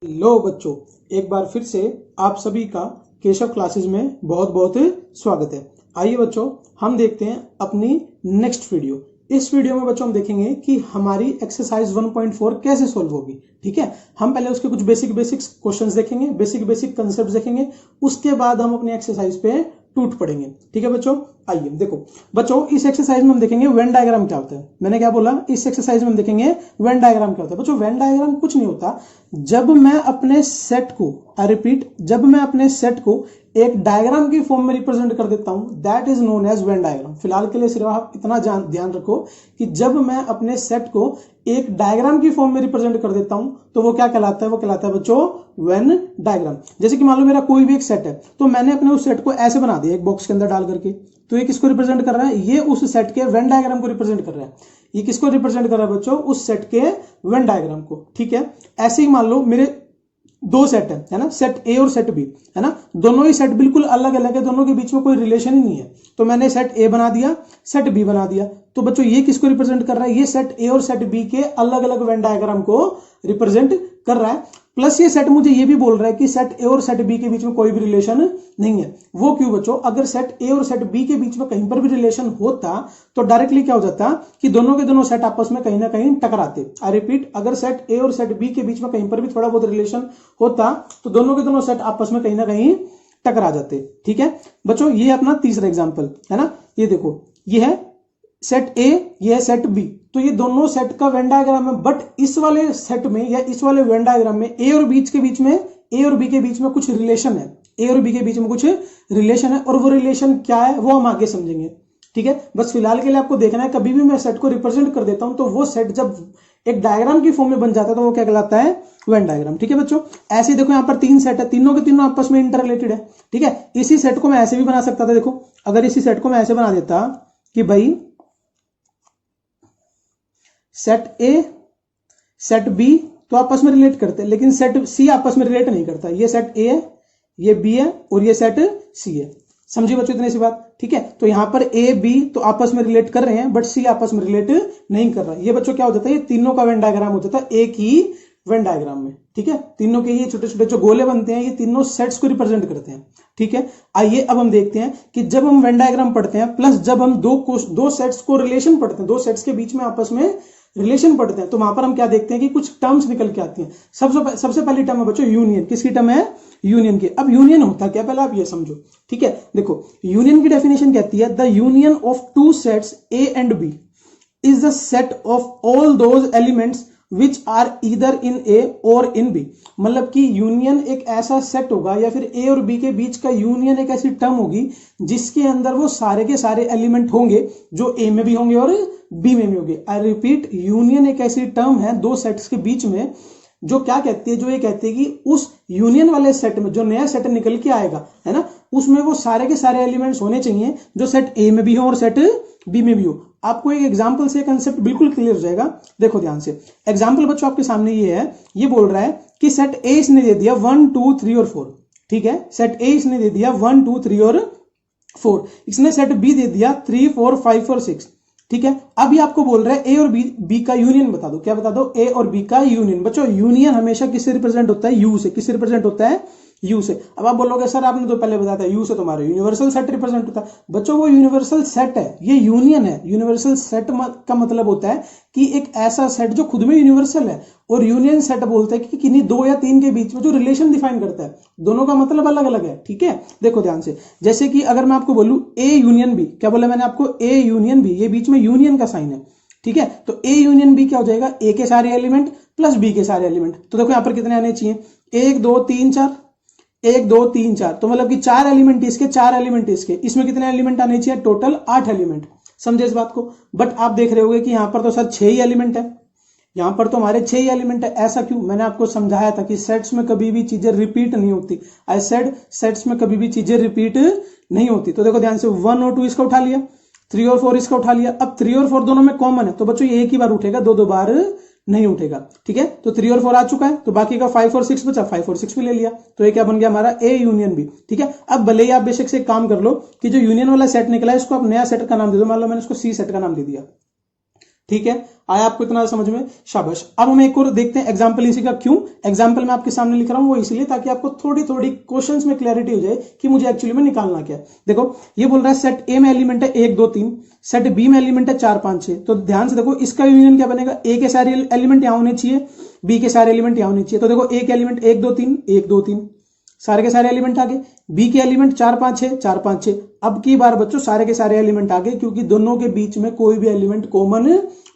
लो बच्चों, एक बार फिर से आप सभी का केशव क्लासेस में बहुत बहुत स्वागत है। आइए बच्चों, हम देखते हैं अपनी नेक्स्ट वीडियो। इस वीडियो में बच्चों हम देखेंगे कि हमारी एक्सरसाइज 1.4 कैसे सोल्व होगी। ठीक है, हम पहले उसके कुछ बेसिक क्वेश्चंस देखेंगे, बेसिक कंसेप्ट देखेंगे, उसके बाद हम अपनी एक्सरसाइज पे टूट पड़ेंगे। ठीक है बच्चों, आइए देखो बच्चों, इस एक्सरसाइज में हम देखेंगे वेन डायग्राम क्या होता है। मैंने क्या बोला, इस एक्सरसाइज में हम देखेंगे वेन डायग्राम क्या होता है। बच्चों वेन डायग्राम कुछ नहीं होता, जब मैं अपने सेट को, आई रिपीट, जब मैं अपने सेट को एक डायग्राम की फॉर्म में रिप्रेजेंट कर देता हूं, that is known as Venn diagram. फिलहाल के लिए सिर्फ आप इतना ध्यान रखो कि जब मैं अपने सेट को एक डायग्राम की फॉर्म में रिप्रेजेंट कर देता हूं तो वो क्या कहलाता है, वो कहलाता है बच्चों वेन डायग्राम। जैसे कि मान लो मेरा कोई भी एक सेट है, तो मैंने अपने उस सेट को ऐसे बना दिया एक बॉक्स के अंदर डाल करके, तो ये किसको रिप्रेजेंट कर रहा है, ये उस सेट के वेन डायग्राम को रिप्रेजेंट कर रहा है। ये किसको रिप्रेजेंट कर रहा है बच्चों, उस सेट के वेन डायग्राम को। ठीक है, ऐसे ही मान लो मेरे दो सेट है ना, सेट ए और सेट बी है ना, दोनों ही सेट बिल्कुल अलग अलग है, दोनों के बीच में कोई रिलेशन ही नहीं है। तो मैंने सेट ए बना दिया, सेट बी बना दिया, तो बच्चों ये किसको रिप्रेजेंट कर रहा है, ये सेट ए और सेट बी के अलग अलग वेन डायग्राम को रिप्रेजेंट कर रहा है। प्लस ये सेट मुझे ये भी बोल रहा है कि सेट ए और सेट बी के बीच में कोई भी रिलेशन नहीं है। वो क्यों बच्चों, अगर सेट ए और सेट बी के बीच में कहीं पर भी रिलेशन होता तो डायरेक्टली क्या हो जाता कि दोनों के दोनों सेट आपस में कहीं ना कहीं टकराते। आई रिपीट, अगर सेट ए और सेट बी के बीच में कहीं पर भी थोड़ा बहुत रिलेशन होता तो दोनों के दोनों सेट आपस में कहीं ना कहीं टकरा जाते। ठीक है बच्चों, ये अपना तीसरा एग्जाम्पल है ना। ये देखो, ये है सेट ए, ये है सेट बी, तो ये दोनों सेट का वेन डायग्राम है। बट इस वाले सेट में या इस वाले वेन डायग्राम में ए और बी के बीच में कुछ रिलेशन है, ए और बी के बीच में कुछ रिलेशन है, और वो रिलेशन क्या है वो हम आगे समझेंगे। ठीक है, बस फिलहाल के लिए आपको देखना है, कभी भी मैं सेट को रिप्रेजेंट कर देता हूं तो वो सेट जब एक डायग्राम की फॉर्म में बन जाता है तो वो क्या कहलाता है, वेन डायग्राम। ठीक है बच्चों, ऐसे देखो यहाँ पर तीन सेट है, तीनों के तीनों आपस में इंटर रिलेटेड है। ठीक है, इसी सेट को मैं ऐसे भी बना सकता था। देखो, अगर इसी सेट को मैं ऐसे बना देता कि भाई सेट ए सेट बी तो आपस में रिलेट करते हैं, लेकिन सेट सी आपस में रिलेट नहीं करता। ये सेट ए है, ये बी है, और ये सेट सी है। समझिए बच्चों इतनी सी बात। ठीक है, तो यहां पर ए बी तो आपस में रिलेट कर रहे हैं, बट सी आपस में रिलेट नहीं कर रहा। ये बच्चों क्या हो जाता है, ये तीनों का वेन डायग्राम हो जाता है एक ही वेन डायग्राम में। ठीक है, तीनों के ये छोटे छोटे जो गोले बनते हैं, ये तीनों सेट्स को रिप्रेजेंट करते हैं। ठीक है, आइए अब हम देखते हैं कि जब हम वेन डायग्राम पढ़ते हैं, प्लस जब हम दो सेट्स को रिलेशन पढ़ते हैं, दो सेट्स के बीच में आपस में रिलेशन पढ़ते हैं, तो वहां पर हम क्या देखते हैं कि कुछ टर्म्स निकल के आती हैं। सबसे पहली टर्म है बच्चों यूनियन। किसकी टर्म है, यूनियन की। अब यूनियन होता क्या, पहले आप ये समझो। ठीक है, देखो यूनियन की डेफिनेशन कहती है, the union of two sets A and B is the set of all those elements which are either in A or in B. मतलब कि यूनियन एक ऐसा सेट होगा, या फिर ए और बी के बीच का यूनियन एक ऐसी टर्म होगी जिसके अंदर वो सारे के सारे एलिमेंट होंगे जो ए में भी होंगे और बी में भी होंगे। आई रिपीट, यूनियन एक ऐसी टर्म है दो सेट्स के बीच में जो क्या कहती है, जो ये कहती है कि उस यूनियन वाले सेट में जो नया सेट निकल के आएगा है ना, उसमें वो सारे के सारे एलिमेंट्स होने चाहिए जो सेट ए में भी हो और सेट बी में भी हो। आपको एक एग्जांपल से कंसेप्ट बिल्कुल क्लियर हो जाएगा। देखो ध्यान से, एग्जांपल बच्चों आपके सामने ये है, ये बोल रहा है कि सेट ए इसने दे दिया 1 2 3 और 4। ठीक है, सेट ए इसने दे दिया 1 2 3 और 4। इसने सेट बी दे दिया 3 4 5 और 6। ठीक है, अभी आपको बोल रहा है ए और बी का यूनियन बता दो। क्या बता दो, ए और बी का यूनियन। बच्चों यूनियन हमेशा किससे रिप्रेजेंट होता है, यू से। किससे रिप्रेजेंट होता है, यू से। अब आप बोलोगे सर आपने तो पहले बताया था यू से तुम्हारा यूनिवर्सल सेट रिप्रेजेंट होता है। बच्चों वो यूनिवर्सल सेट है, ये यूनियन है। यूनिवर्सल सेट का मतलब होता है कि एक ऐसा सेट जो खुद में यूनिवर्सल है, और यूनियन सेट बोलते हैं कि किन्हीं दो या तीन के बीच में जो रिलेशन डिफाइन करता है। दोनों का मतलब अलग अलग है। ठीक है, देखो ध्यान से, जैसे कि अगर मैं आपको बोलूं ए यूनियन बी, क्या बोला मैंने आपको, ए यूनियन बी, ये बीच में यूनियन का साइन है। ठीक है, तो ए यूनियन बी क्या हो जाएगा, ए के सारे एलिमेंट प्लस बी के सारे एलिमेंट। तो देखो यहां पर कितने आने चाहिए, 1 2 3 4, 1 2 3 4, तो मतलब कि 4 एलिमेंट इसके, 4 एलिमेंट इसके, इसमें कितने एलिमेंट आने चाहिए, टोटल 8 एलिमेंट। समझे इस बात को। बट आप देख रहे होगे कि यहां पर तो सर 6 ही एलिमेंट है, यहां पर तो हमारे 6 ही एलिमेंट है। ऐसा क्यों, मैंने आपको समझाया था कि सेट्स में कभी भी चीजें रिपीट नहीं होती। आई सेड सेट्स में कभी भी चीजें रिपीट नहीं होती। तो देखो ध्यान से, 1 और 2 इसका उठा लिया, 3 और 4 इसका उठा लिया। अब 3 और 4 दोनों में कॉमन है, तो बच्चों ये एक ही बार उठेगा, दो बार नहीं उठेगा। ठीक है, तो 3 और 4 आ चुका है, तो बाकी का 5 और 6 बचा, 5 और 6 भी ले लिया, तो ये क्या बन गया हमारा, ए यूनियन बी। ठीक है, अब भले ही आप बेशक से काम कर लो कि जो यूनियन वाला सेट निकला है इसको आप नया सेट का नाम दे दो। मान लो मैंने इसको सी सेट का नाम दे दिया। ठीक है, आया आपको इतना समझ में? शाबाश। अब हम एक और देखते हैं एग्जाम्पल इसी का। क्यों एग्जाम्पल मैं आपके सामने लिख रहा हूं? वो इसलिए ताकि आपको थोड़ी थोड़ी क्वेश्चंस में क्लैरिटी हो जाए कि मुझे एक्चुअली में निकालना क्या है। देखो ये बोल रहा है सेट ए में एलिमेंट है 1 2 3, सेट बी में एलिमेंट है 4 5 6। तो ध्यान से देखो इसका यूनियन क्या बनेगा? ए के सारे एलिमेंट यहां होने चाहिए, बी के सारे एलिमेंट यहां होने चाहिए। तो देखो ए के एलिमेंट 1 2 3 1 2 3, सारे के सारे एलिमेंट आ गए। बी के एलिमेंट 4 5 6 4 5 6। अब की बार बच्चों सारे के सारे एलिमेंट आ गए, क्योंकि दोनों के बीच में कोई भी एलिमेंट कॉमन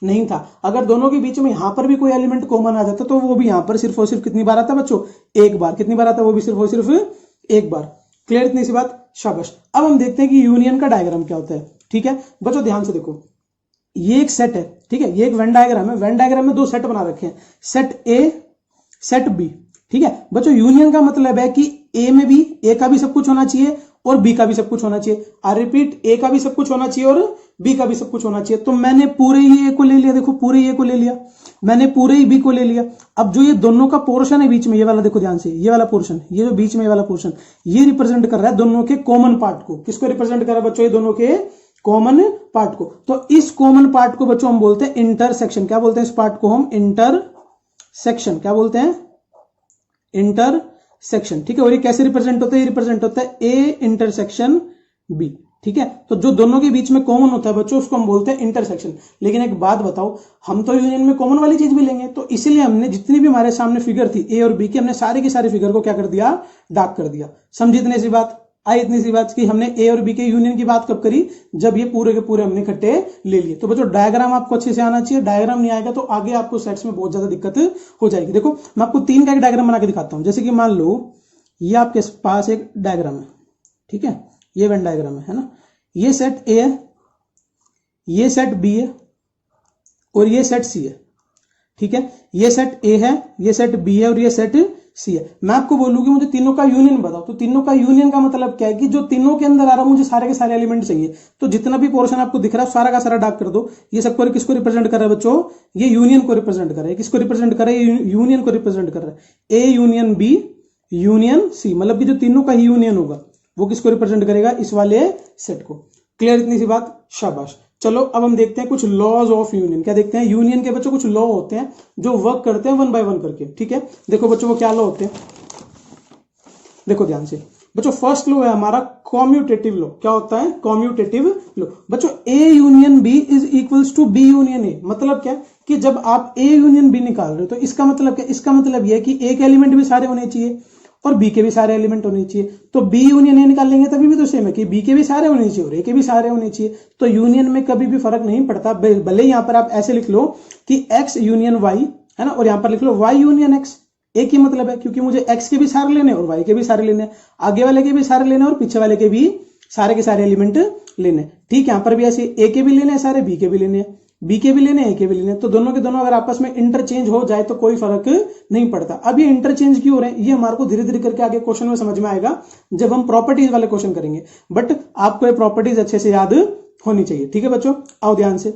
नहीं था। अगर दोनों के बीच में यहां पर भी कोई एलिमेंट कॉमन आ जाता तो वो भी यहां पर सिर्फ और सिर्फ कितनी बार आता बच्चों? एक बार। कितनी बार आता? वो भी सिर्फ और सिर्फ एक बार। क्लियर इतनी सी बात? शाबाश। अब हम देखते हैं कि यूनियन का डायग्राम क्या होता है। ठीक है बच्चों, ध्यान से देखो, ये एक सेट है, ठीक है, ये एक वेन डायग्राम है। वेन डायग्राम में दो सेट बना रखे हैं, सेट ए सेट बी। ठीक है बच्चों, यूनियन का मतलब है कि ए में भी, ए का भी सब कुछ होना चाहिए और बी का भी सब कुछ होना चाहिए। आई रिपीट, ए का भी सब कुछ होना चाहिए और बी का भी सब कुछ होना चाहिए। तो मैंने पूरे ही ए को ले लिया, देखो पूरे ए को ले लिया, मैंने पूरे ही बी को ले लिया। अब जो ये दोनों का पोर्शन है बीच में, ये वाला देखो ध्यान से, ये वाला पोर्शन, ये जो बीच में ये वाला पोर्शन, ये रिप्रेजेंट कर रहा है दोनों के कॉमन पार्ट को। किसको रिप्रेजेंट कर रहा है बच्चों? ये दोनों के कॉमन पार्ट को। तो इस कॉमन पार्ट को बच्चों हम बोलते हैं इंटरसेक्शन। क्या बोलते हैं इस पार्ट को? हम इंटरसेक्शन। क्या बोलते हैं? इंटरसेक्शन। ठीक है, और ये कैसे रिप्रेजेंट होता है? ये रिप्रेजेंट होता है ए इंटरसेक्शन बी। ठीक है, तो जो दोनों के बीच में कॉमन होता है बच्चों, उसको हम बोलते हैं इंटरसेक्शन। लेकिन एक बात बताओ, हम तो यूनियन में कॉमन वाली चीज भी लेंगे, तो इसीलिए हमने जितनी भी हमारे सामने फिगर थी ए और बी की, हमने सारी की सारी फिगर को क्या कर दिया? डार्क कर दिया। समझी इतनी सी बात? आई इतनी सी बात कि हमने ए और बी के यूनियन की बात कब करी? जब ये पूरे के पूरे हमने इकट्ठे ले लिए। तो बच्चों डायग्राम आपको अच्छे से आना चाहिए। डायग्राम नहीं आएगा तो आगे आपको सेट्स में बहुत ज्यादा दिक्कत हो जाएगी। देखो मैं आपको 3 का एक डायग्राम बना के दिखाता हूं। जैसे कि मान लो ये आपके पास एक डायग्राम है, ठीक है, ये वेन डायग्राम है ना। ये सेट ए है, ये सेट बी है और ये सेट सी है। ठीक है, ये सेट ए है, ये सेट बी है और ये सेट सी है। मैं आपको बोलूंगी मुझे तीनों का यूनियन बताओ, तो तीनों का यूनियन का मतलब क्या है कि जो तीनों के अंदर आ रहा है, मुझे सारे के सारे एलिमेंट चाहिए। तो जितना भी पोर्शन आपको दिख रहा है सारा का सारा डार्क कर दो। ये सबको किसको रिप्रेजेंट कर रहा है बच्चों? ये यूनियन को रिप्रेजेंट कर रहा है। किसको रिप्रेजेंट कर रहा है? यूनियन को रिप्रेजेंट कर रहा है। A union B union C, मतलब कि जो तीनों का ही यूनियन होगा वो किसको रिप्रेजेंट करेगा? इस वाले सेट को। क्लियर इतनी सी बात? शाबाश। चलो अब हम देखते हैं कुछ लॉज ऑफ यूनियन। क्या देखते हैं? यूनियन के बच्चों कुछ लॉ होते हैं जो वर्क करते हैं 1 बाय 1 करके। ठीक है, देखो बच्चों वो क्या लॉ होते हैं, देखो ध्यान से बच्चों। फर्स्ट लॉ है हमारा कॉम्यूटेटिव लॉ। क्या होता है? Commutative law. बच्चों A union B is equals to B union A. मतलब क्या कि जब आप ए यूनियन बी निकाल रहे हो तो इसका मतलब क्या? इसका मतलब यह है कि ए के एलिमेंट भी सारे होने चाहिए और बी के भी सारे एलिमेंट होने चाहिए। तो बी यूनियन ए निकाल लेंगे तभी भी तो सेम है कि बी के भी सारे होने चाहिए और ए के भी सारे होने चाहिए। तो यूनियन में कभी भी फर्क नहीं पड़ता। भले यहां पर आप ऐसे लिख लो कि एक्स यूनियन वाई है ना, और यहां पर लिख लो वाई यूनियन एक्स। एक ही मतलब है, क्योंकि मुझे एक्स के भी सारे लेने और वाई के भी सारे लेने, आगे वाले के भी सारे लेने और पीछे वाले के भी सारे के सारे एलिमेंट लेने। ठीक है, यहां पर भी ऐसे ए के भी लेने सारे, बी के भी लेने, बी के भी लेने, ए के भी लेने। तो दोनों के दोनों अगर आपस में इंटरचेंज हो जाए तो कोई फर्क नहीं पड़ता। अब ये इंटरचेंज क्यों हो रहे हैं ये हमारे को धीरे धीरे करके आगे क्वेश्चन में समझ में आएगा जब हम प्रॉपर्टीज वाले क्वेश्चन करेंगे। बट आपको ये प्रॉपर्टीज अच्छे से याद होनी चाहिए। ठीक है बच्चों, आओ ध्यान से।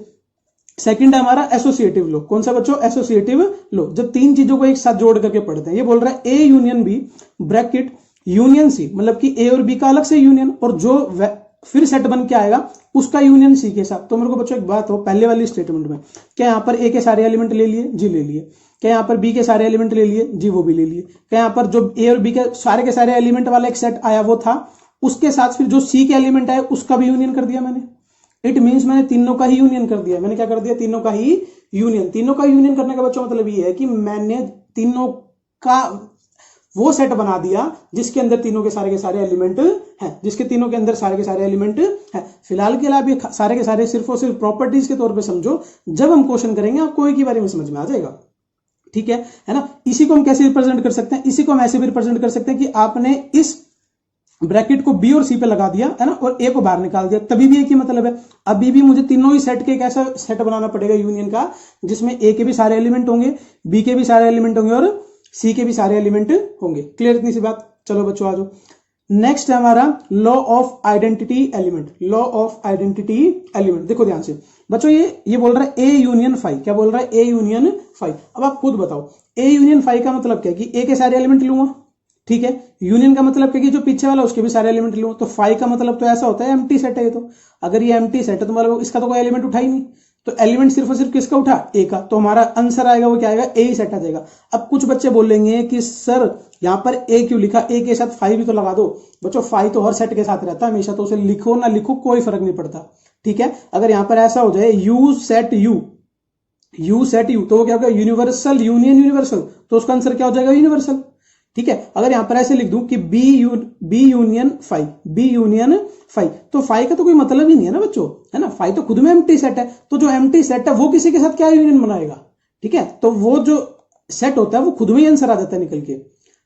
सेकंड है हमारा एसोसिएटिव लॉ। कौन सा बच्चों? Associative law. जब तीन चीजों को एक साथ जोड़ करके पढ़ते हैं। ये बोल रहा है A union B bracket union C, मतलब कि ए और बी का अलग से यूनियन और जो फिर सेट बन के आएगा उसका यूनियन सी के साथ। तो मेरे को बच्चों एक बात हो, पहले वाली स्टेटमेंट में क्या यहां पर ए के सारे एलिमेंट ले लिए? जी ले लिए। क्या यहां पर बी के सारे एलिमेंट ले लिए? जी वो भी ले लिए। क्या यहां पर जो ए और बी के सारे एलिमेंट वाला एक सेट आया वो था, उसके साथ फिर जो सी के एलिमेंट आए उसका भी यूनियन कर दिया मैंने। इट मीन्स मैंने तीनों का ही यूनियन कर दिया। मैंने क्या कर दिया? तीनों का ही यूनियन। तीनों का यूनियन करने का बच्चों मतलब ये है कि मैंने तीनों का वो सेट बना दिया जिसके अंदर तीनों के सारे एलिमेंट हैं, जिसके तीनों के अंदर सारे के सारे एलिमेंट हैं। फिलहाल के लिए आप ये सारे के सारे सिर्फ और सिर्फ प्रॉपर्टीज के तौर पे समझो। जब हम क्वेश्चन करेंगे आपको एक ही बारे में समझ में आ जाएगा। ठीक है ना। इसी को हम कैसे रिप्रेजेंट कर सकते हैं? इसी को हम ऐसे भी रिप्रेजेंट कर सकते हैं कि आपने इस ब्रैकेट को बी और सी पे लगा दिया है ना, और ए को बाहर निकाल दिया, तभी भी एक ही मतलब है। अभी भी मुझे तीनों ही सेट के एक ऐसा सेट बनाना पड़ेगा यूनियन का जिसमें ए के भी सारे एलिमेंट होंगे, बी के भी सारे एलिमेंट होंगे और सी के भी सारे एलिमेंट होंगे। क्लियर इतनी सी बात? चलो बच्चों आ जाओ। नेक्स्ट है हमारा law of identity element. Law of identity element देखो ध्यान से बच्चों। ये बोल रहा है ए यूनियन फाइव। क्या बोल रहा है? A union five. अब आप खुद बताओ ए यूनियन फाइव का मतलब क्या है कि ए के सारे एलिमेंट लूंगा, ठीक है। यूनियन का मतलब क्या कि जो पीछे वाला उसके भी सारे एलिमेंट लूंगा। तो फाइव का मतलब तो ऐसा होता है एम्प्टी सेट है ये। तो अगर ये एम्प्टी सेट है तो मतलब इसका तो कोई एलिमेंट उठा ही नहीं, तो एलिमेंट सिर्फ और सिर्फ किसका उठा, ए का, तो हमारा आंसर आएगा वो क्या आएगा, ए ही सेट आ जाएगा। अब कुछ बच्चे बोलेंगे कि सर यहाँ पर ए क्यों लिखा, ए के साथ फाइव भी तो लगा दो। बच्चों फाइव तो हर सेट के साथ रहता है हमेशा, तो उसे लिखो ना लिखो कोई फर्क नहीं पड़ता, ठीक है। अगर यहाँ पर ऐसा हो जाए यू सेट यू तो वो क्या होगा, यूनिवर्सल यूनियन यूनिवर्सल, तो उसका आंसर क्या हो जाएगा, यूनिवर्सल, ठीक है। अगर यहां पर ऐसे लिख दूं कि बी यूनियन फाइव, तो फाइव का तो कोई मतलब ही नहीं है ना बच्चों, है ना। फाइव तो खुद में एम्प्टी सेट है, तो जो एम्प्टी सेट है वो किसी के साथ क्या यूनियन बनाएगा, ठीक है। तो वो जो सेट होता है वो खुद में ही आंसर आ जाता है निकल के,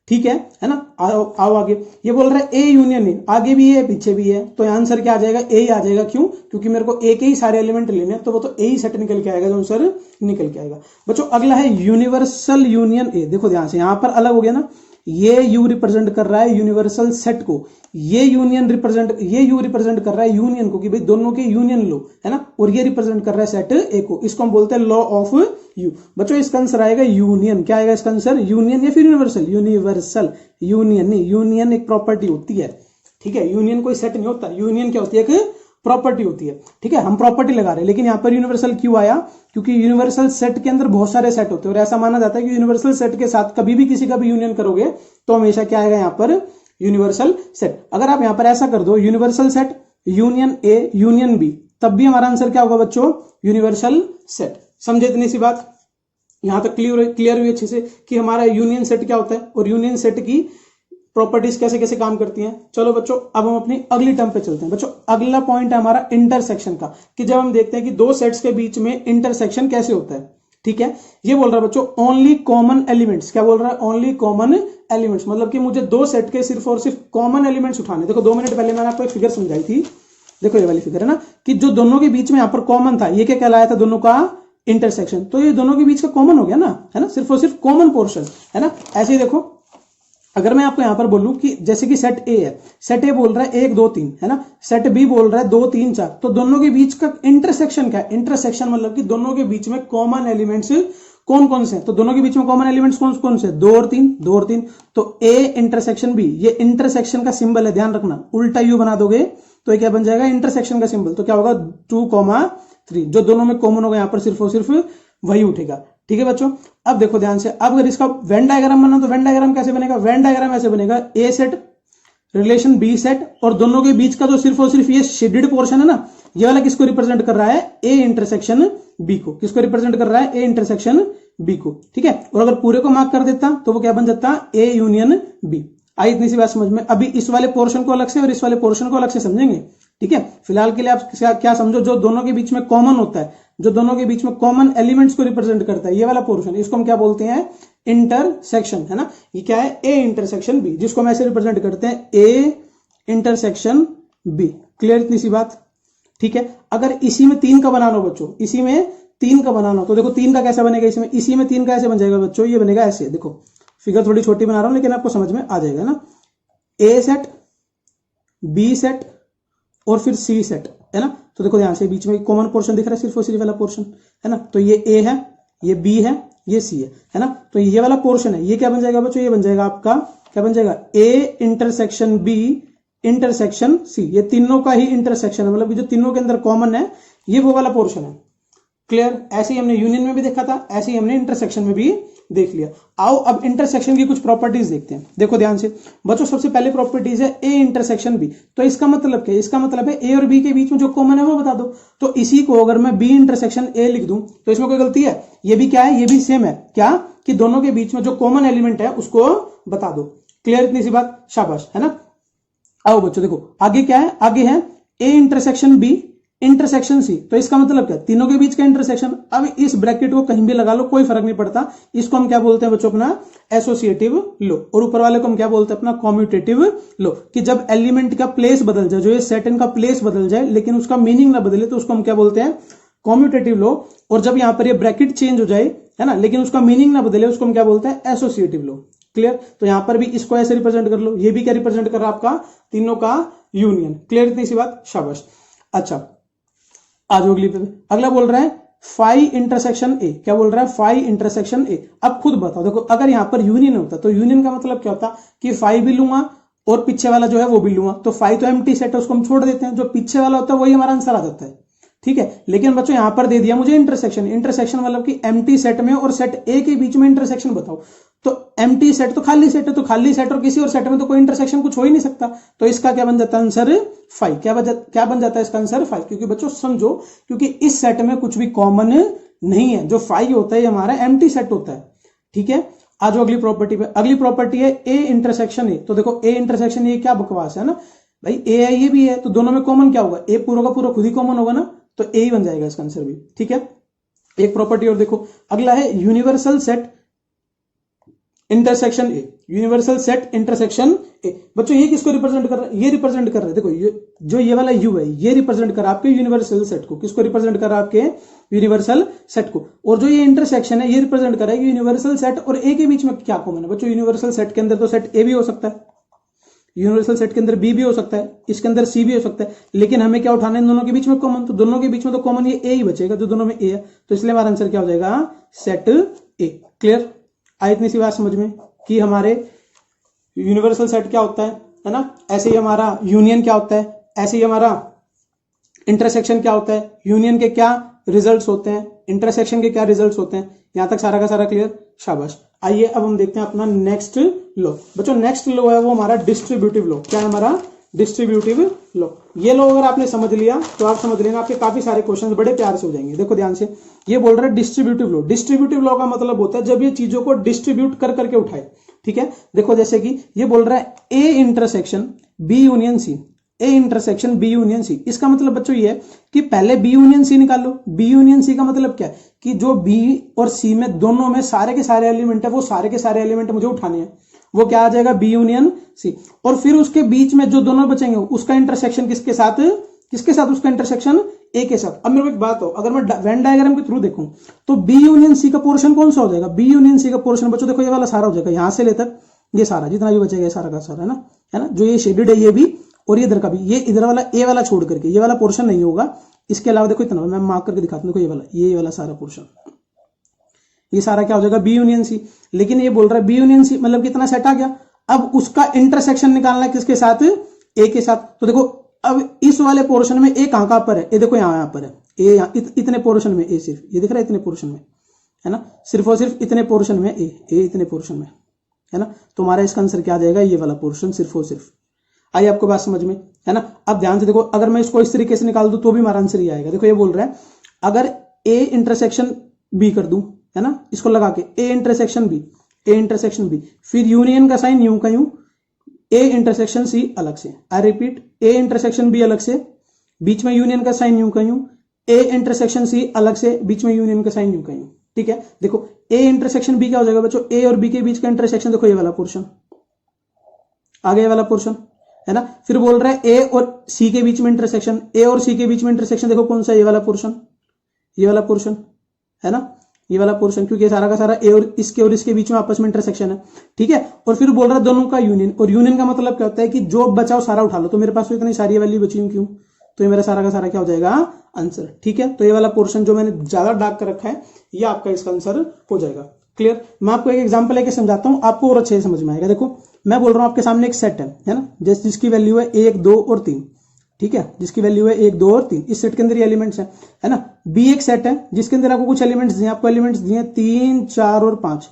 ठीक है ना। आओ आगे, ये बोल रहा है ए यूनियन ए, आगे भी है पीछे भी है, तो आंसर क्या आ जाएगा, ए ही आ जाएगा। क्यों, क्योंकि मेरे को ए के ही सारे एलिमेंट लेने हैं, तो वो तो ए ही सेट निकल के आएगा, जो आंसर निकल के आएगा। बच्चों अगला है यूनिवर्सल यूनियन ए। देखो ध्यान से, यहां पर अलग हो गया ना, ये यू रिप्रेजेंट कर रहा है यूनिवर्सल सेट को, ये यू रिप्रेजेंट कर रहा है यूनियन को, कि भाई दोनों के यूनियन लो, है ना। और ये रिप्रेजेंट कर रहा है सेट ए को, इसको हम बोलते हैं लॉ ऑफ यू। बच्चों इसका आंसर आएगा यूनियन। क्या आएगा इसका आंसर, यूनियन या फिर यूनिवर्सल, यूनियन नहीं, यूनियन एक प्रॉपर्टी होती है, ठीक है। यूनियन कोई सेट नहीं होता, यूनियन क्या होती है, एक प्रॉपर्टी होती है, ठीक है। हम प्रॉपर्टी लगा रहे हैं, लेकिन यहां पर यूनिवर्सल क्यों आया, क्योंकि यूनिवर्सल सेट के अंदर बहुत सारे सेट होते हैं, और ऐसा माना जाता है कि यूनिवर्सल सेट के साथ कभी भी किसी का भी यूनियन करोगे तो हमेशा क्या आएगा, यहां पर यूनिवर्सल सेट। अगर आप यहां पर ऐसा कर दो, universal set union A union B, तब भी हमारा आंसर क्या होगा बच्चों, यूनिवर्सल सेट। समझे इतनी सी बात, यहां तक क्लियर हुई अच्छे से कि हमारा यूनियन सेट क्या होता है और यूनियन सेट की प्रॉपर्टीज कैसे कैसे काम करती हैं। चलो बच्चों अब हम अपनी अगली टर्म पे चलते हैं। बच्चों अगला पॉइंट है हमारा इंटरसेक्शन का, कि जब हम देखते हैं कि दो सेट्स के बीच में इंटरसेक्शन कैसे होता है, ठीक है। ये बोल रहा है बच्चों ओनली कॉमन एलिमेंट्स, क्या बोल रहा है, ओनली कॉमन एलिमेंट्स, मतलब कि मुझे दो सेट के सिर्फ और सिर्फ कॉमन एलिमेंट्स उठाने। देखो 2 मिनट पहले मैंने आपको एक फिगर समझाई थी, देखो ये वाली फिगर है ना, कि जो दोनों के बीच में यहां पर कॉमन था, ये क्या कहलाया था, दोनों का इंटरसेक्शन। तो ये दोनों के बीच का कॉमन हो गया ना, है ना, सिर्फ और सिर्फ कॉमन पोर्शन, है ना। ऐसे ही देखो, अगर मैं आपको यहां पर बोलूं कि जैसे कि सेट ए है, सेट ए बोल रहा है 1 2 3, है ना, सेट बी बोल रहा है 2 3 4, तो दोनों के बीच का इंटरसेक्शन क्या है, इंटरसेक्शन मतलब कि दोनों के बीच में कॉमन एलिमेंट्स कौन कौन से हैं। तो दोनों के बीच में कॉमन एलिमेंट्स कौन कौन से, 2 और 3, तो ए इंटरसेक्शन बी, ये इंटरसेक्शन का सिंबल है, ध्यान रखना, उल्टा यू बना दोगे तो ये क्या बन जाएगा, इंटरसेक्शन का सिंबल, तो क्या होगा 2, 3, जो दोनों में कॉमन होगा यहां पर सिर्फ और सिर्फ वही उठेगा, ठीक है बच्चों। अब देखो ध्यान से, अब अगर इसका वेन डायग्राम बना तो वेन डायग्राम कैसे बनेगा, वेन डायग्राम ऐसे बनेगा, ए सेट रिलेशन बी सेट, और दोनों के बीच का जो सिर्फ और सिर्फ ये शेडेड पोर्शन है ना, ये वाला किसको रिप्रेजेंट कर रहा है, ए इंटरसेक्शन बी को, किसको रिप्रेजेंट कर रहा है, ए इंटरसेक्शन बी को, ठीक है। और अगर पूरे को मार्क कर देता तो वो क्या बन जाता, ए यूनियन बी। आई इतनी सी बात समझ में। अभी इस वाले पोर्शन को अलग से और इस वाले पोर्शन को अलग से समझेंगे, ठीक है। फिलहाल के लिए आप क्या समझो, जो दोनों के बीच में कॉमन होता है, जो दोनों के बीच में कॉमन एलिमेंट्स को रिप्रेजेंट करता है, ये वाला पोर्शन, इसको हम क्या बोलते हैं, इंटरसेक्शन, है ना। ये क्या है, ए इंटरसेक्शन बी, जिसको हम ऐसे रिप्रेजेंट करते हैं, ए इंटरसेक्शन बी। क्लियर इतनी सी बात, ठीक है। अगर इसी में 3 का बनाना हो बच्चों, इसी में 3 का बनाना हो, तो देखो 3 का कैसा बनेगा, इसमें इसी में 3 का ऐसे बन जाएगा बच्चों, ये बनेगा ऐसे, देखो फिगर थोड़ी छोटी बना रहा हूं लेकिन आपको समझ में आ जाएगा ना। ए सेट, बी सेट और फिर सी सेट, है ना। तो देखो ध्यान से, बीच में कॉमन पोर्शन दिख रहा है, सिर्फ और सिर्फ वाला पोर्शन, है ना। तो ये ए है, ये बी है, ये सी है ना। तो ये वाला पोर्शन है, ये क्या बन जाएगा बच्चों, ये बन जाएगा आपका, क्या बन जाएगा, A intersection B intersection C. ये तीनों का ही इंटरसेक्शन है, मतलब जो तीनों के अंदर कॉमन है, ये वो वाला पोर्शन है। क्लियर, ऐसे ही हमने यूनियन में भी देखा था, ऐसे ही हमने इंटरसेक्शन में भी देख लिया। आओ अब इंटरसेक्शन की कुछ प्रॉपर्टीज देखते हैं। देखो ध्यान से बच्चों, सबसे पहले प्रॉपर्टीज है ए इंटरसेक्शन बी। तो इसका मतलब क्या है, इसका मतलब है ए और बी के बीच में जो कॉमन है वो बता दो। तो इसी को अगर मैं बी इंटरसेक्शन ए लिख दूं तो इसमें कोई गलती है, ये भी क्या है, ये भी सेम है, क्या कि दोनों के बीच में जो कॉमन एलिमेंट है उसको बता दो। क्लियर इतनी सी बात, शाबाश, है ना। आओ बच्चों देखो आगे क्या है, आगे है A intersection B intersection C. तो इसका मतलब क्या, तीनों के बीच का इंटरसेक्शन। अब इस ब्रैकेट को कहीं भी लगा लो, कोई फर्क नहीं पड़ता। इसको हम क्या बोलते हैं बच्चों, अपना एसोसिएटिव लो, और ऊपर वाले को हम क्या बोलते हैं, अपना कॉम्यूटेटिव लो। कि जब एलिमेंट का प्लेस बदल जाए, जो ये सेट इनका प्लेस बदल जाए लेकिन उसका मीनिंग ना बदले, तो उसको हम क्या बोलते हैं, कॉम्यूटेटिव लो। और जब यहां पर ये ब्रैकेट चेंज हो जाए, है ना, लेकिन उसका मीनिंग ना बदले, उसको हम क्या बोलते हैं, एसोसिएटिव लो। क्लियर, तो यहां पर भी इसको ऐसे रिप्रेजेंट कर लो, ये भी क्या रिप्रेजेंट कर रहा है, आपका तीनों का यूनियन। क्लियर इतनी सी बात, शाबाश। अच्छा आज अगली पे, अगला बोल रहा है फाइव इंटरसेक्शन ए। क्या बोल रहा है, फाइव इंटरसेक्शन ए। अब खुद बताओ, देखो अगर यहां पर यूनियन होता तो यूनियन का मतलब क्या होता कि फाइव भी लूंगा और पीछे वाला जो है वो भी लूंगा। तो फाइव तो एम्प्टी सेट है, उसको हम छोड़ देते हैं, जो पीछे वाला होता है वही हमारा आंसर आ जाता है। ठीक है। लेकिन बच्चों यहां पर दे दिया मुझे इंटरसेक्शन, इंटरसेक्शन मतलब कि एम्प्टी सेट में और सेट ए के बीच में इंटरसेक्शन बताओ। तो एम्प्टी सेट तो खाली सेट है, तो खाली सेट और किसी और सेट में तो कोई इंटरसेक्शन कुछ हो ही नहीं सकता। तो इसका क्या बन जाता है आंसर 5। क्या बन जाता है इसका आंसर 5, क्योंकि बच्चों समझो क्योंकि इस सेट में कुछ भी कॉमन नहीं है। जो 5 होता है हमारा एम्प्टी सेट होता है, ठीक है। आज अगली प्रॉपर्टी पे, अगली प्रॉपर्टी है ए इंटरसेक्शन ए। तो देखो ए इंटरसेक्शन ए क्या बकवास है ना भाई, ए है ये भी है, तो दोनों में कॉमन क्या होगा, ए पूरा का पूरा खुद ही कॉमन होगा ना, तो ए ही बन जाएगा इसका आंसर भी, ठीक है। एक प्रॉपर्टी और देखो, अगला है universal set intersection A, universal set intersection A. बच्चों ये किसको रिप्रेजेंट कर रहा है, ये रिप्रेजेंट कर रहा है, देखो ये जो ये वाला यू है ये रिप्रेजेंट कर रहा है आपके यूनिवर्सल सेट को। किसको रिप्रेजेंट कर रहा है, आपके यूनिवर्सल सेट को। और जो ये इंटरसेक्शन है ये रिप्रेजेंट कर रहा है यूनिवर्सल सेट और ए के बीच में क्या कॉमन है। बच्चों यूनिवर्सल सेट के अंदर तो सेट ए भी हो सकता है, यूनिवर्सल सेट के अंदर बी भी हो सकता है, इसके अंदर सी भी हो सकता है, लेकिन हमें क्या उठाना है इन दोनों के बीच में कॉमन। तो दोनों के बीच में तो कॉमन ये ए ही बचेगा, जो दोनों में ए है, तो इसलिए हमारा आंसर क्या हो जाएगा, सेट ए। क्लियर, आई इतनी सी बात समझ में कि हमारे यूनिवर्सल सेट क्या होता है ना। ऐसे ही हमारा यूनियन क्या होता है, ऐसे ही हमारा इंटरसेक्शन क्या होता है, यूनियन के क्या रिजल्ट्स होते हैं, इंटरसेक्शन के क्या रिजल्ट्स होते हैं। यहां तक सारा का सारा क्लियर, शाबाश। आइए अब हम देखते हैं अपना नेक्स्ट लॉ। बच्चों नेक्स्ट लॉ है वो हमारा डिस्ट्रीब्यूटिव लॉ। क्या है हमारा, डिस्ट्रीब्यूटिव लॉ। ये लॉ अगर आपने समझ लिया तो आप समझ लेना आपके काफी सारे क्वेश्चन बड़े प्यार से हो जाएंगे। देखो ध्यान से, ये बोल रहा है डिस्ट्रीब्यूटिव लॉ। डिस्ट्रीब्यूटिव लॉ का मतलब होता है जब ये चीजों को डिस्ट्रीब्यूट कर करके उठाए, ठीक है। देखो जैसे कि ये बोल रहा है A intersection B union C, A intersection B union C. इसका मतलब बच्चों ये है कि पहले बी यूनियन सी निकाल लो। बी यूनियन सी का मतलब क्या है कि जो बी और सी में दोनों में सारे के सारे एलिमेंट है, वो सारे के सारे एलिमेंट मुझे उठाने हैं, वो क्या आ जाएगा, बी यूनियन सी। और फिर उसके बीच में जो दोनों बचेंगे उसका इंटरसेक्शन किसके साथ, उसका इंटरसेक्शन ए के साथ। अब मेरे को एक बात हो, अगर मैं वेन डायग्राम के थ्रू देखूं तो बी यूनियन सी का पोर्शन कौन सा हो जाएगा, बी यूनियन सी का पोर्शन बच्चों देखो ये वाला सारा हो जाएगा, यहां से लेकर ये सारा जितना भी बचेगा सारा का सारा, है ना। जो ये शेडेड है ये भी और ये इधर का भी, ये इधर वाला ए वाला छोड़ करके ये वाला पोर्शन नहीं होगा। इसके अलावा देखो इतना मैं मार्क करके दिखाता हूं, देखो ये वाला सारा पोर्शन, ये सारा क्या हो जाएगा, बी यूनियन सी। लेकिन ये बोल रहा है बी यूनियन सी मतलब कितना सेट आ गया। अब उसका इंटरसेक्शन निकालना है किसके साथ, ए के साथ। तो देखो अब इस वाले पोर्शन में ए कहां पर है, ये देखो यहां पर है ए, इतने पोर्शन में ए, सिर्फ ये दिख रहा है इतने पोर्शन में, है ना, सिर्फ और सिर्फ इतने पोर्शन में ए इतने पोर्शन में, है ना। तुम्हारा इसका आंसर क्या आ जाएगा, ये वाला पोर्शन सिर्फ और सिर्फ। आई आपको बात समझ में, है ना। अब ध्यान से देखो, अगर मैं इसको इस तरीके से निकाल दूं तो भी हमारा आंसर ही आएगा। देखो ये बोल रहा है अगर ए इंटरसेक्शन बी कर दूं, है ना, इसको लगा के ए इंटरसेक्शन बी, फिर यूनियन का साइन यूं का यूं, ए इंटरसेक्शन सी अलग से। I repeat, A intersection B अलग से, बीच में यूनियन का साइन यूं का यूं, ए इंटरसेक्शन सी अलग से, बीच में यूनियन का साइन यूं का यूं, ठीक है। देखो ए इंटरसेक्शन बी क्या हो जाएगा बच्चों, ए और बी के बीच का इंटरसेक्शन, देखो ये वाला पोर्शन आ गया, वाला पोर्शन, है ना। फिर बोल रहा है ए और सी के बीच में इंटरसेक्शन, ए और सी के बीच में इंटरसेक्शन देखो कौन सा, ये वाला पोर्शन, है ना, ये वाला पोर्शन, क्योंकि सारा का सारा ए और इसके बीच में आपस में इंटरसेक्शन है, ठीक है। और फिर बोल रहा है दोनों का यूनियन, और यूनियन का मतलब क्या होता है कि जो बचाओ सारा उठा लो। तो मेरे पास तो इतनी सारी वैल्यू बची हूं क्यों, तो ये मेरा सारा का सारा क्या हो जाएगा, आंसर, ठीक है। तो ये वाला पोर्शन जो मैंने ज्यादा डार्क कर रखा है ये आपका इसका आंसर हो जाएगा। क्लियर, मैं आपको एक एग्जांपल लेके समझाता हूं, आपको और अच्छे से समझ में आएगा। देखो मैं बोल रहा हूं आपके सामने एक सेट है ना, जिसकी वैल्यू है 1 2 और 3, ठीक है, जिसकी वैल्यू है 1 2 और 3। इस सेट के अंदर ये एलिमेंट्स हैं, है ना। बी एक सेट है जिसके अंदर आपको कुछ एलिमेंट्स दिए, आपको एलिमेंट्स दिए 3 4 और 5,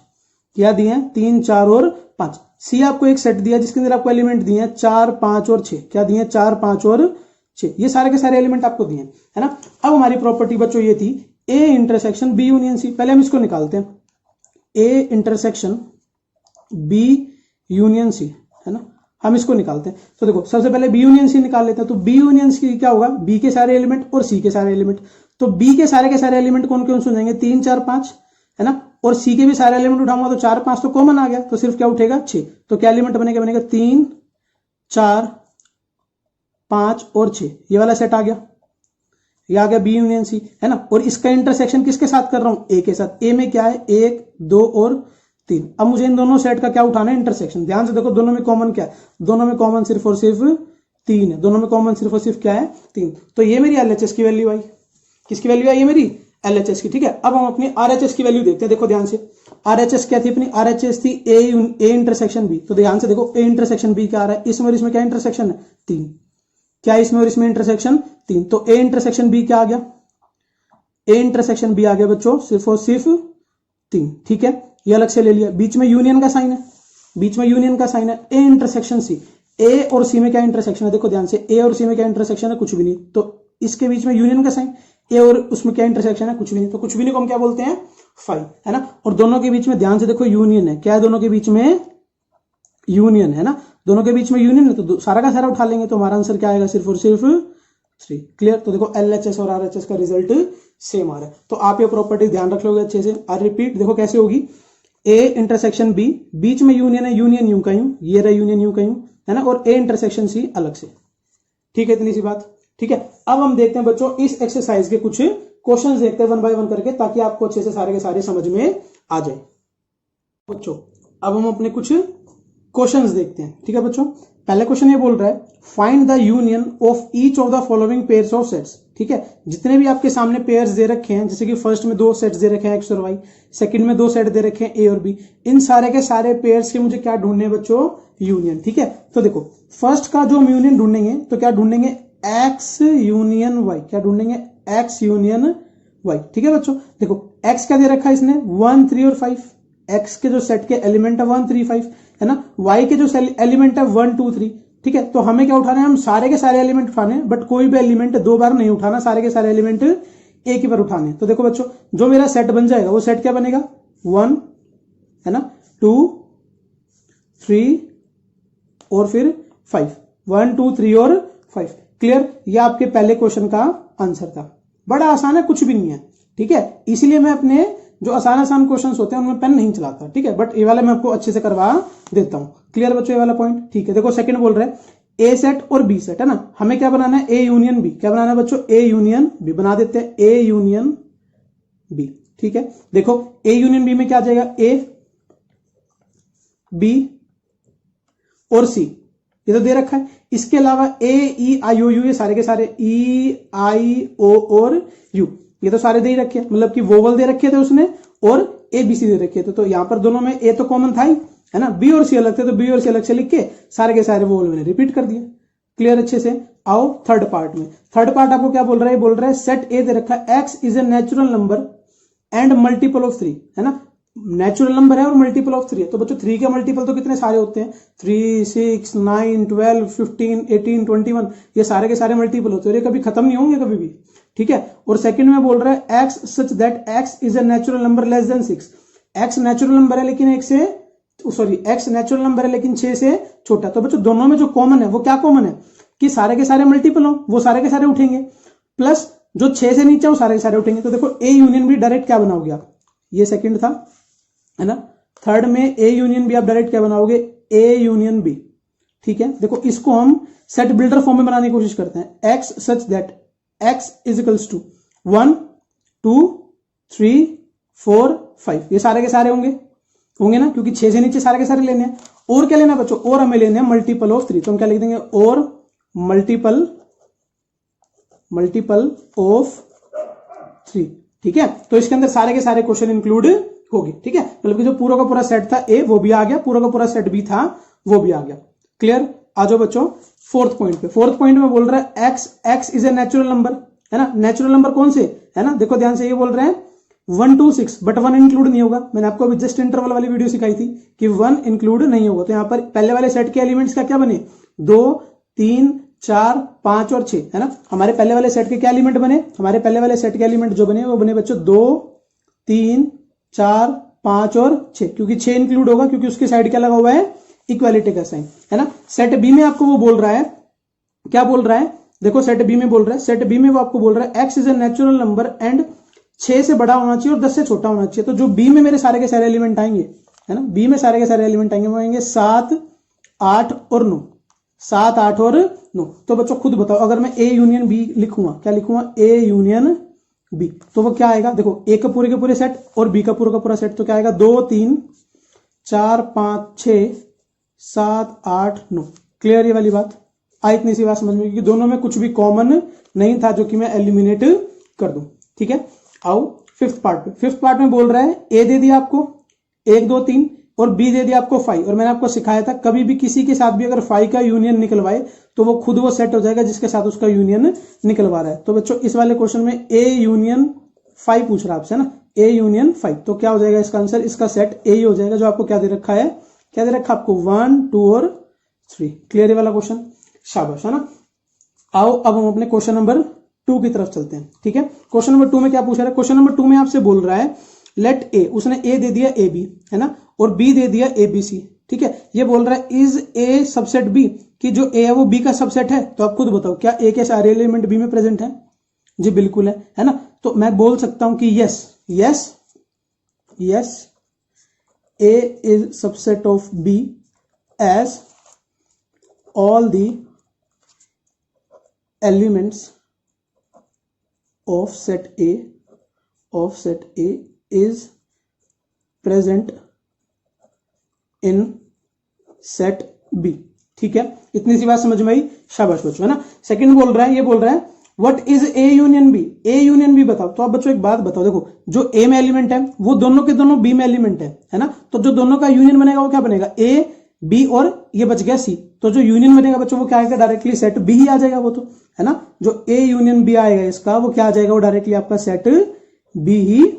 क्या दिए हैं, 3 4 और 5। सी आपको एक सेट दिया जिसके अंदर आपको एलिमेंट दिए 4 5 और 6, क्या दिए 4 5 और 6। ये सारे के सारे एलिमेंट आपको दिए, है ना। अब हमारी प्रॉपर्टी बच्चों ये थी A intersection B union C. पहले हम इसको निकालते हैं, A intersection B union C, है ना, हम इसको निकालते हैं। तो देखो सबसे पहले बी यूनियन सी निकाल लेते हैं। तो बी यूनियन सी क्या होगा, बी के सारे एलिमेंट और सी के सारे एलिमेंट। तो बी के सारे एलिमेंट कौन कौन से हो जाएंगे, 3 4 5, है ना। और सी के भी सारे एलिमेंट उठाऊंगा तो 4 5 तो कॉमन आ गया, तो सिर्फ क्या उठेगा 6। तो क्या एलिमेंट बनेगा 3 4 5 और 6, ये वाला सेट आ गया, ये आ गया बी यूनियन सी, है ना। और इसका इंटरसेक्शन किसके साथ कर रहा हूं, ए के साथ। ए में क्या है 1 2 और 3। अब मुझे इन दोनों सेट का क्या उठाना है, इंटरसेक्शन। ध्यान से देखो दोनों में कॉमन क्या है, दोनों में कॉमन सिर्फ और सिर्फ 3 है, दोनों में कॉमन सिर्फ और सिर्फ क्या है, 3। तो ये मेरी एलएचएस की वैल्यू आई, किसकी वैल्यू आई, ये मेरी एलएचएस की, ठीक है। अब हम अपनी आरएचएस की वैल्यू देखते हैं। देखो ध्यान से, आरएचएस क्या थी अपनी, आरएचएस थी ए इंटरसेक्शन बी। तो ध्यान से देखो ए इंटरसेक्शन बी क्या आ रहा है, इसमें और इसमें क्या इंटरसेक्शन है, 3, क्या इसमें और इसमें इंटरसेक्शन 3। तो ए इंटरसेक्शन बी क्या आ गया, ए इंटरसेक्शन बी आ गया बच्चों सिर्फ और सिर्फ 3, ठीक है, ये अलग से ले लिया। बीच में यूनियन का साइन है, बीच में यूनियन का साइन है। ए इंटरसेक्शन सी, ए और सी में क्या इंटरसेक्शन है, देखो ध्यान से, ए और सी में क्या इंटरसेक्शन है, कुछ भी नहीं, तो इसके बीच में यूनियन का साइन, ए और उसमें क्या इंटरसेक्शन है, कुछ भी नहीं, तो कुछ भी नहीं को हम क्या बोलते हैं, 5, है ना। और दोनों के बीच में ध्यान से देखो यूनियन है, क्या है दोनों के बीच में, यूनियन है ना, दोनों के बीच में यूनियन है, तो सारा का सारा उठा लेंगे तो हमारा आंसर क्या आएगा, सिर्फ और सिर्फ 3। क्लियर। तो देखो LHS और RHS का रिजल्ट सेम आ रहा है। तो आप ये प्रॉपर्टी ध्यान रख लोगे अच्छे से। और रिपीट देखो कैसे होगी, ए इंटरसेक्शन बी, बीच में यूनियन है, यूनियन यूं का यूं, ये रहा यूनियन यूं का यूं, है ना, और ए इंटरसेक्शन सी अलग से, ठीक है, इतनी सी बात, ठीक है। अब हम देखते हैं बच्चों इस एक्सरसाइज के कुछ क्वेश्चंस देखते हैं 1 बाय 1 करके, ताकि आपको अच्छे से सारे के सारे समझ में आ जाए बच्चों। अब हम अपने कुछ क्वेश्चंस देखते हैं, ठीक है बच्चों। पहला क्वेश्चन ये बोल रहा है find the union of each of the following pairs of sets, ठीक है। जितने भी आपके सामने पेयर्स दे रखे हैं, जैसे कि फर्स्ट में 2 सेट्स दे रखे हैं एक्स और वाई, सेकंड में 2 सेट दे रखे हैं ए और बी, इन सारे के सारे पेयर्स के मुझे क्या ढूंढने हैं बच्चों, यूनियन, ठीक है। तो देखो फर्स्ट का जो हम यूनियन ढूंढेंगे तो क्या ढूंढेंगे, एक्स यूनियन वाई, क्या ढूंढेंगे, एक्स यूनियन वाई, ठीक है बच्चों। देखो एक्स क्या दे रखा है इसने, 1 3 और 5, एक्स के जो सेट के एलिमेंट है 1 3 5, है ना, वाई के जो एलिमेंट है 1 2 3, ठीक है। तो हमें क्या उठाना है, हम सारे के सारे एलिमेंट उठाने हैं, बट कोई भी एलिमेंट 2 बार नहीं उठाना, सारे के सारे एलिमेंट एक ही बार उठाने। तो देखो बच्चों जो मेरा सेट बन जाएगा वो सेट क्या बनेगा, 1, है ना, 2 3 और फिर 5, 1 2 3 और 5। क्लियर। ये आपके पहले क्वेश्चन का आंसर था। बड़ा आसान है, कुछ भी नहीं है, ठीक है। इसीलिए मैं अपने जो आसान क्वेश्चंस होते हैं उनमें पेन नहीं चलाता, ठीक है, बट ये वाला मैं आपको अच्छे से करवा देता हूं। क्लियर बच्चों ये वाला पॉइंट, ठीक है। देखो सेकंड बोल रहे हैं ए सेट और बी सेट, है ना, हमें क्या बनाना है, ए यूनियन बी, क्या बनाना है बच्चों, ए यूनियन बी, बना देते हैं ए यूनियन बी, ठीक है। देखो ए यूनियन बी में क्या आ जाएगा, ए बी और सी, ये तो दे रखा है। इसके अलावा ए ई आई ओ यू, ये सारे के सारे ई आई ओ और यू, ये तो सारे दे ही रखे, मतलब कि वोवल दे रखे थे उसने और ए बी सी दे रखे थे। तो यहां पर दोनों में ए तो कॉमन था ही, है ना, बी और सी अलग थे, तो बी और सी अलग से लिख के सारे के सारे वोवल मैंने रिपीट कर दिए। क्लियर अच्छे से। आओ थर्ड पार्ट में। थर्ड पार्ट आपको क्या बोल रहा है, बोल रहा है सेट ए दे रखा है, x is a natural number and multiple of 3, है ना, नेचुरल नंबर है और मल्टीपल ऑफ 3 है। तो बच्चों 3 के मल्टीपल तो कितने सारे होते हैं, 3 6 9 12 15 18 21, ये सारे के सारे मल्टीपल होते हैं, ये कभी खत्म नहीं होंगे कभी भी, ठीक है। और सेकंड में बोल रहा है x such that x is a natural number less than 6, x natural number है लेकिन एक्स नेचुरल नंबर है लेकिन 6 से छोटा। तो बच्चों दोनों में जो कॉमन है वो क्या कॉमन है, कि सारे के सारे मल्टीपल हो, वो सारे के सारे उठेंगे, प्लस जो 6 से नीचे वो सारे के सारे उठेंगे। तो देखो ए यूनियन भी डायरेक्ट क्या बनाओगे आप, ये सेकंड था, है ना। थर्ड में ए यूनियन बी आप डायरेक्ट क्या बनाओगे, ए यूनियन बी, ठीक है। देखो इसको हम सेट बिल्डर फॉर्म में बनाने की कोशिश करते हैं, x such that x is equals to 1 2 3 4 5, ये सारे के सारे होंगे ना, क्योंकि 6 से नीचे सारे के सारे लेने हैं। और क्या लेना है बच्चों, और हमें लेने हैं मल्टीपल ऑफ 3, तो हम क्या लिख देंगे, और मल्टीपल ऑफ 3, ठीक है। तो इसके अंदर सारे के सारे क्वेश्चन इंक्लूड होगी, ठीक है, मतलब कि जो पूरा का पूरा सेट था ए वो भी आ गया, पूरा का पूरा सेट बी था वो भी आ गया। क्लियर। आ जाओ बच्चों फोर्थ पॉइंट पे। फोर्थ पॉइंट में बोल रहा है x is a natural number, है ना, नेचुरल नंबर कौन से, है ना, देखो ध्यान से, ये बोल रहे हैं 1 2 6, बट 1 इंक्लूड नहीं होगा। मैंने आपको अभी जस्ट इंटरवल वाली वीडियो सिखाई थी कि 1 इंक्लूड नहीं होगा। तो यहां पर पहले वाले सेट के एलिमेंट्स का क्या बने, 2 3 4 5 और 6, है ना। हमारे पहले वाले सेट के क्या एलिमेंट बने, हमारे पहले वाले सेट के एलिमेंट जो बने वो बने बच्चों 2 3 4 5 और 6, क्योंकि 6 इंक्लूड होगा क्योंकि उसके साइड क्या लगा हुआ है, इक्वालिटी का साइन, है ना। सेट बी में आपको वो बोल रहा है, क्या बोल रहा है, देखो सेट बी में बोल रहा है, सेट बी में वो आपको बोल रहा है x is a natural number and 6 से बड़ा होना चाहिए और 10 से छोटा होना चाहिए। तो जो बी में मेरे सारे के सारे एलिमेंट आएंगे, है ना, बी में सारे के सारे एलिमेंट आएंगे, वो आएंगे 7 8 और 9, 7 8 और 9। तो बच्चों खुद बताओ, अगर मैं ए यूनियन बी लिखूंगा, क्या लिखूंगा, ए यूनियन बी, तो वो क्या आएगा, देखो ए का पूरे के पूरे सेट और बी का पूरा सेट, तो क्या आएगा 2 3 4 5 6 7 8 9। क्लियर ये वाली बात आई, इतनी सी बात समझ में, क्योंकि दोनों में कुछ भी कॉमन नहीं था जो कि मैं एलिमिनेट कर दूं, ठीक है। आओ फिफ्थ पार्ट पे। फिफ्थ पार्ट में बोल रहा है ए दे दिया आपको 1 2 3 और बी दे दिया आपको 5, और मैंने आपको सिखाया था कभी भी किसी के साथ भी अगर 5 का यूनियन निकलवाए तो वो खुद वो सेट हो जाएगा जिसके साथ उसका यूनियन निकलवा रहा है। तो बच्चों इस वाले क्वेश्चन में ए यूनियन 5 पूछ रहा है आपसे ना, A यूनियन 5, तो क्या हो जाएगा इसका आंसर, इसका सेट A ही हो जाएगा, जो आपको क्या दे रखा है, क्या दे रखा है आपको 1 2 और 3। क्लियर है वाला क्वेश्चन, शाबाश, है ना। आओ अब हम अपने क्वेश्चन नंबर 2 की तरफ चलते हैं, ठीक है। क्वेश्चन नंबर 2 में क्या पूछ रहा है, क्वेश्चन नंबर 2 में आपसे बोल रहा है लेट ए, उसने ए दे दिया ए बी, है ना, और बी दे दिया ए बी सी, ठीक है। ये बोल रहा है इज ए सबसेट बी, कि जो ए है वो बी का सबसेट है। तो आप खुद बताओ क्या ए के सारे एलिमेंट बी में प्रेजेंट है, जी बिल्कुल है ना। तो मैं बोल सकता हूं कि yes yes yes A is subset of B as all the elements of set A is present in set B, ठीक है। इतनी सी बात समझ में आई, शाबाश बच्चों, है ना। सेकंड बोल रहा है, ये बोल रहा है what is A union B, A union B बताओ। तो आप बच्चों एक बात बताओ, देखो जो ए में एलिमेंट है वो दोनों के दोनों बी में एलिमेंट है ना, तो जो दोनों का यूनियन बनेगा वो क्या बनेगा, ए बी और ये बच गया सी, तो जो यूनियन बनेगा बच्चों वो क्या आएगा, डायरेक्टली सेट बी ही आ जाएगा वो, तो है ना। जो ए यूनियन बी आएगा इसका वो क्या आ जाएगा, वो डायरेक्टली आपका सेट बी ही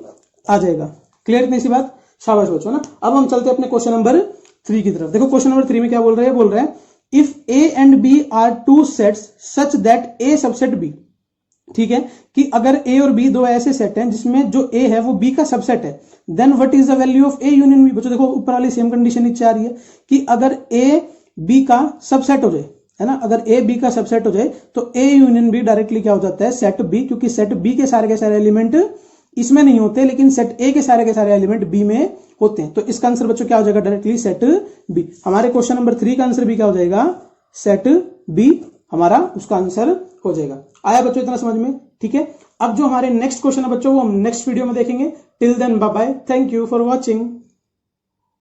आ जाएगा। क्लियर इतनी सी बात, शाबाश बच्चों ना। अब हम चलते हैं अपने क्वेश्चन नंबर 3 की तरफ। देखो क्वेश्चन नंबर 3 में क्या बोल रहे हैं, बोल रहे हैं if A and B are two sets such that A subset B, ठीक है, कि अगर ए और बी दो ऐसे सेट हैं जिसमें जो ए है वो बी का सबसेट है, then what is the value of A union B. बच्चों देखो ऊपर वाली सेम कंडीशन नीचे आ रही है कि अगर ए बी का सबसेट हो जाए, है ना, अगर ए बी का सबसेट हो जाए तो ए यूनियन बी डायरेक्टली क्या हो जाता है, सेट बी, क्योंकि सेट बी के सारे एलिमेंट इसमें नहीं होते, लेकिन सेट ए के सारे एलिमेंट बी में होते हैं। तो इसका आंसर बच्चों क्या हो जाएगा, डायरेक्टली सेट बी। हमारे क्वेश्चन नंबर 3 का आंसर भी क्या हो जाएगा, सेट बी हमारा उसका आंसर हो जाएगा। आया बच्चों इतना समझ में, ठीक है। अब जो हमारे नेक्स्ट क्वेश्चन है बच्चों वो हम नेक्स्ट वीडियो में देखेंगे। Till then bye bye, thank you for watching.